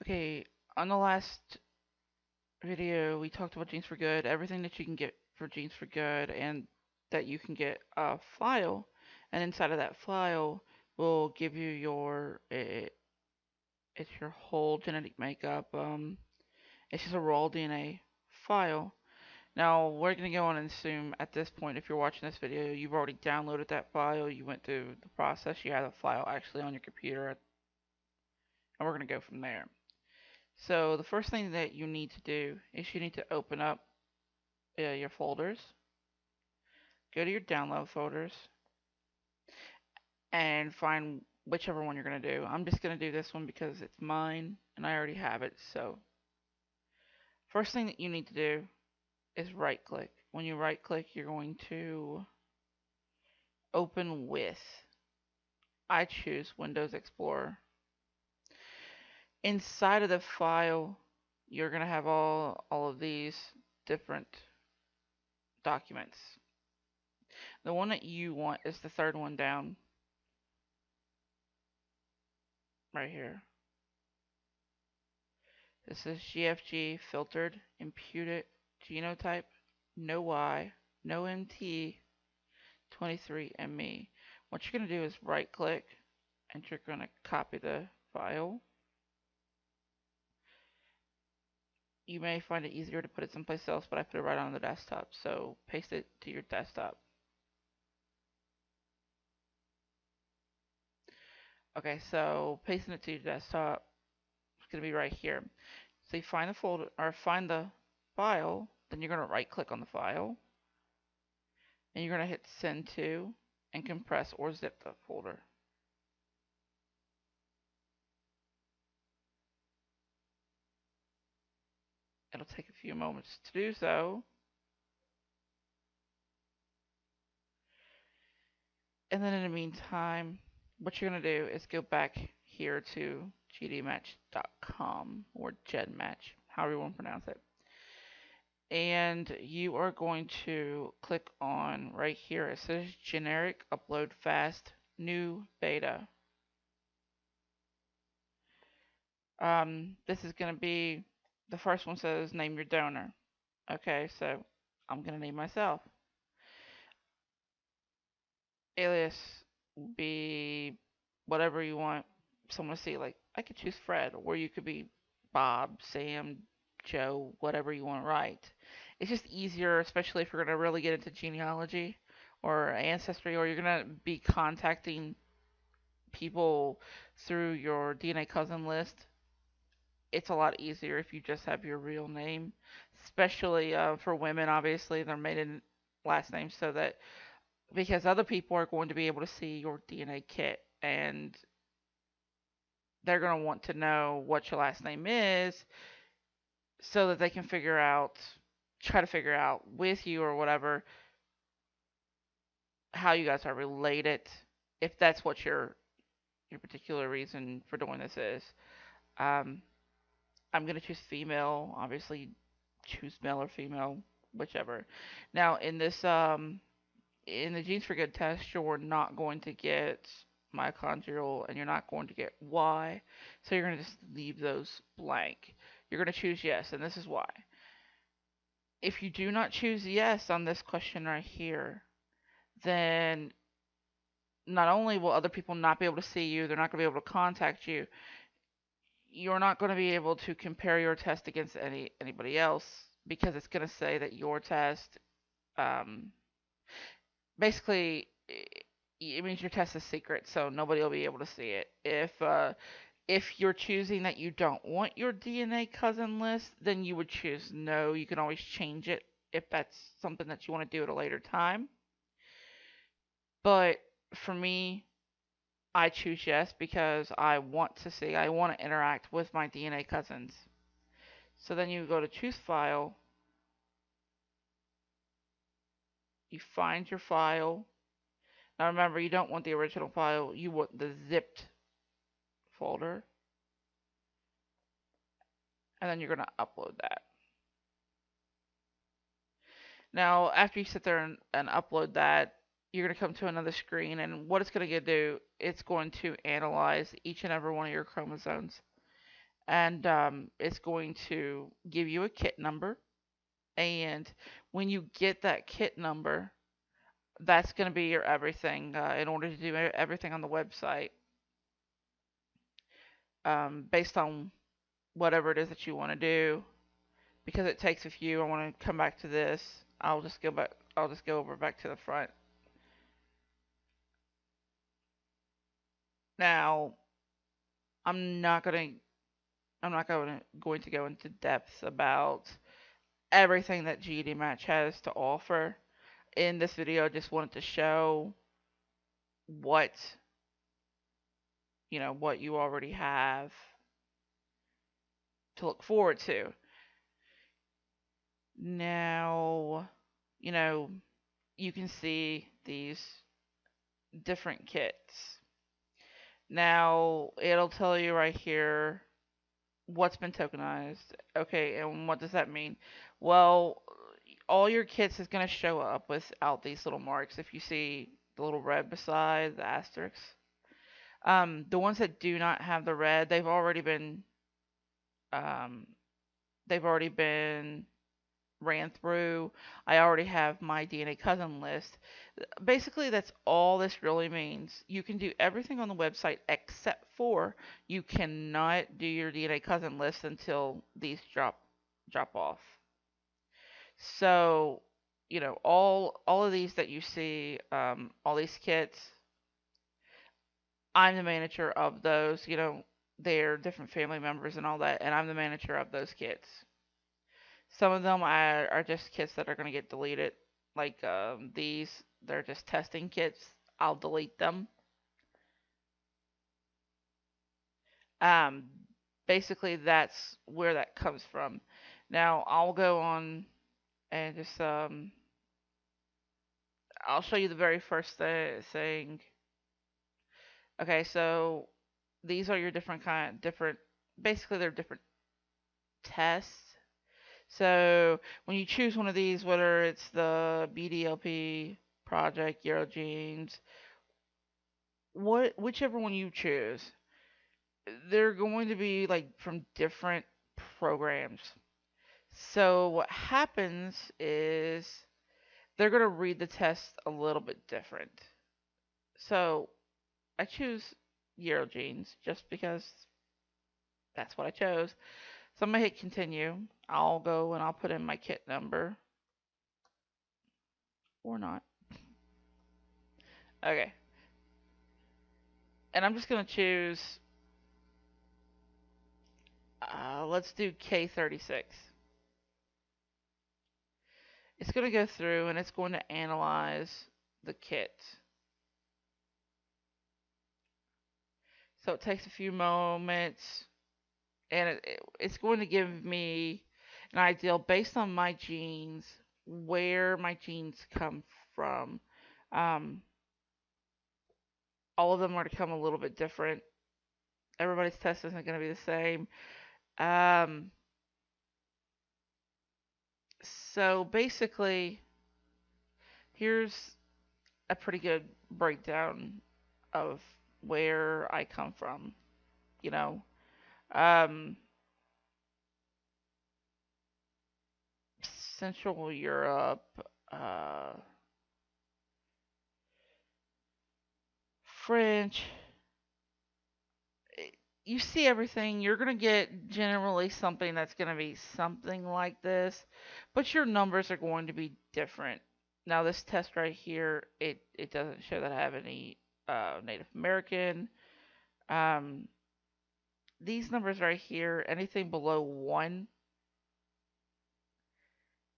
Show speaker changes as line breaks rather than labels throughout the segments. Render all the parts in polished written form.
Okay, on the last video, we talked about Genes for Good, everything that you can get for Genes for Good, and that you can get a file, and inside of that file will give you it's your whole genetic makeup. It's just a raw DNA file. Now, we're going to go on and assume at this point, if you're watching this video, you've already downloaded that file, you went through the process, you have the file actually on your computer, and we're going to go from there. So the first thing that you need to do is you need to open up your folders, go to your download folders, and find whichever one you're going to do. I'm just going to do this one because it's mine and I already have it. So first thing that you need to do is right click. When you right click, you're going to open with. I choose Windows Explorer. Inside of the file, you're going to have all of these different documents. The one that you want is the third one down right here. This is GFG filtered, imputed genotype, no Y, no MT, 23ME. What you're going to do is right click and you're going to copy the file. You may find it easier to put it someplace else, but I put it right on the desktop. So paste it to your desktop. Okay, so pasting it to your desktop is going to be right here. So you find the folder or find the file, then you're going to right click on the file and you're going to hit send to and compress or zip the folder. It'll take a few moments to do so. And then in the meantime, what you're going to do is go back here to gdmatch.com or gedmatch, however you want to pronounce it. And you are going to click on right here. It says generic upload fast new beta. This is going to be, the first one says name your donor. Okay, so I'm going to name myself. Alias be whatever you want someone to see. Like, I could choose Fred, or you could be Bob, Sam, Joe, whatever you want to write. It's just easier, especially if you're going to really get into genealogy or ancestry, or you're going to be contacting people through your DNA cousin list. It's a lot easier if you just have your real name, especially for women. Obviously, their maiden last name, so that because other people are going to be able to see your DNA kit and they're going to want to know what your last name is so that they can try to figure out with you or whatever how you guys are related, if that's what your particular reason for doing this is. Um, I'm going to choose female, obviously choose male or female, whichever. Now in the Genes for Good test, you're not going to get mitochondrial and you're not going to get Y. So you're going to just leave those blank. You're going to choose yes, and this is why. If you do not choose yes on this question right here, then not only will other people not be able to see you, they're not going to be able to contact you, you're not going to be able to compare your test against anybody else because it's going to say that your test um, basically it means your test is secret, so nobody will be able to see it. If you're choosing that you don't want your DNA cousin list, then you would choose no. You can always change it if that's something that you want to do at a later time. But for me, I choose yes because I want to interact with my DNA cousins. So then you go to choose file, you find your file. Now remember, you don't want the original file, you want the zipped folder, and then you're going to upload that. Now, after you sit there and upload that, you're going to come to another screen, and what it's going to do, it's going to analyze each and every one of your chromosomes. and it's going to give you a kit number. And when you get that kit number, that's going to be your everything. In order to do everything on the website, based on whatever it is that you want to do, because it takes a few. I want to come back to this. I'll just go back. I'll just go over back to the front. Now, I'm not gonna I'm not going to go into depth about everything that GD Match has to offer. In this video, I just wanted to show what what you already have to look forward to. Now, you know, you can see these different kits. Now, it'll tell you right here what's been tokenized. Okay, and what does that mean? Well, all your kits is going to show up without these little marks. If you see the little red beside the asterisks, the ones that do not have the red, um, they've already been ran through. I already have my DNA cousin list. Basically, that's all this really means. You can do everything on the website except for you cannot do your DNA cousin list until these drop off. So, all of these that you see, all these kits, I'm the manager of those. They're different family members and all that, and I'm the manager of those kits. Some of them are just kits that are going to get deleted, like these. They're just testing kits. I'll delete them. Um, Basically, that's where that comes from. Now, I'll go on and just I'll show you the very first thing. Okay, so these are your different. Basically, they're different tests. So when you choose one of these, whether it's the BDLP project, Eurogenes, whichever one you choose, they're going to be like from different programs. So what happens is they're going to read the test a little bit different. So I choose Eurogenes just because that's what I chose. So I'm going to hit continue. I'll go and I'll put in my kit number or not. Okay. And I'm just going to choose, let's do K36. It's going to go through and it's going to analyze the kit. So it takes a few moments and it's going to give me an idea based on my genes, where my genes come from. Um, all of them are to come a little bit different. Everybody's test isn't going to be the same. Um, so basically, here's a pretty good breakdown of where I come from. You know, um, Central Europe, uh, French. You see everything. You're going to get generally something that's going to be something like this, but your numbers are going to be different. Now, this test right here, it doesn't show that I have any Native American. Um, these numbers right here, anything below 1,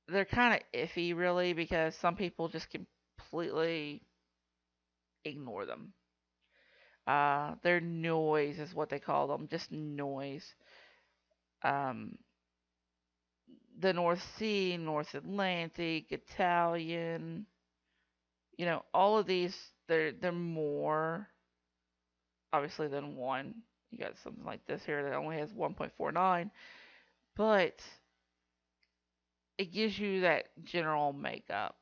they're kind of iffy, really, because some people just completely ignore them. They're noise, is what they call them, just noise. Um, the North Sea, North Atlantic, Italian, all of these, they're more obviously than 1. You got something like this here that only has 1.49, but it gives you that general makeup.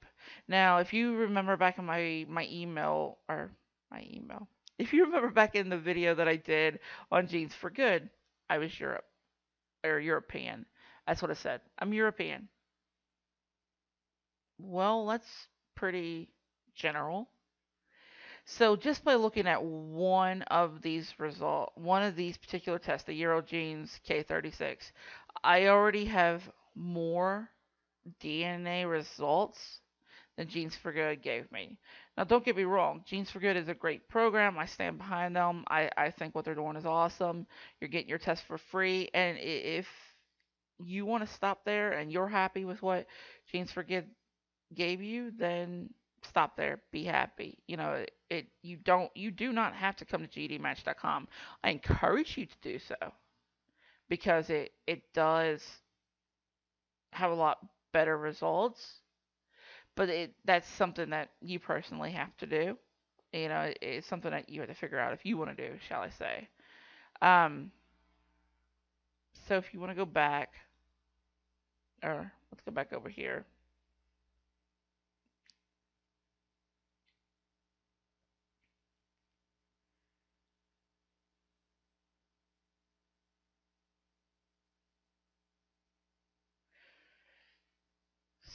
Now, if you remember back in my email or my email, if you remember back in the video that I did on Genes for Good, I was Europe. or European. That's what it said. I'm European. Well, that's pretty general. So just by looking at one of these particular tests, the Eurogenes K36, I already have more DNA results than Genes for Good gave me. Now, don't get me wrong, Genes for Good is a great program. I stand behind them. I think what they're doing is awesome. You're getting your test for free, and if you want to stop there and you're happy with what Genes for Good gave you, then stop there. Be happy. You do not have to come to gdmatch.com. I encourage you to do so because it does have a lot better results, but that's something that you personally have to do. It's something that you have to figure out if you want to do, shall I say. Um, so if you want to go back, or let's go back over here.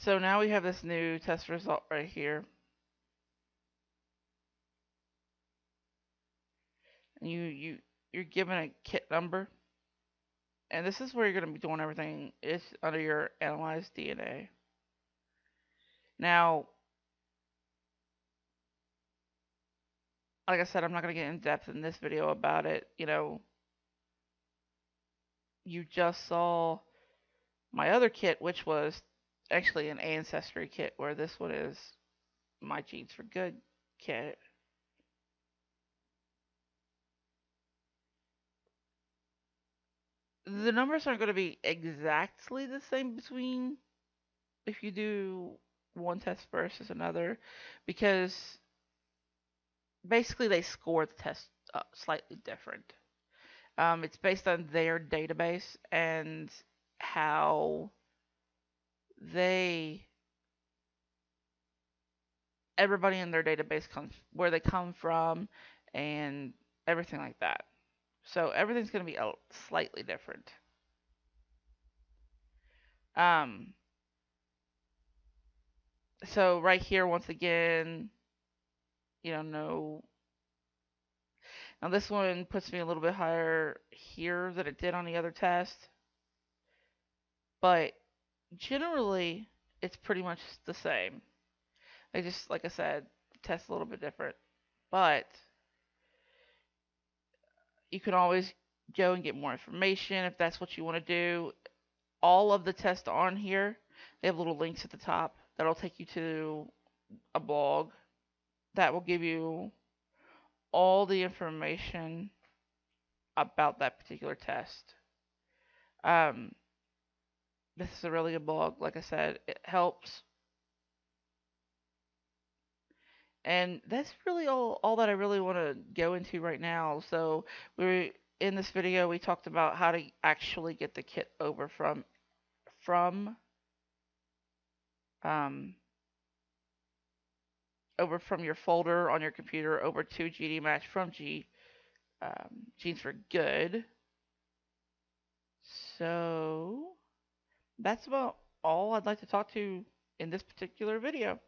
So now we have this new test result right here. And you're given a kit number, and this is where you're going to be doing everything. It's under your analyzed DNA. Now, like I said, I'm not going to get in depth in this video about it. You just saw my other kit, which was actually an ancestry kit, where this one is my Genes for Good kit. The numbers aren't going to be exactly the same between if you do one test versus another, because basically they score the test slightly different. It's based on their database and how they everybody in their database comes where they come from and everything like that. So everything's going to be slightly different. Um, so right here, once again, no. Now this one puts me a little bit higher here than it did on the other test, but generally it's pretty much the same. They just, like I said, test a little bit different, but you can always go and get more information if that's what you want to do. All of the tests on here, they have little links at the top that'll take you to a blog that will give you all the information about that particular test. Um, this is a really good blog. Like I said, it helps. And that's really all that I really want to go into right now. So we in this video we talked about how to actually get the kit over from um, over from your folder on your computer over to GDmatch from Genes for Good. So that's about all I'd like to talk to in this particular video.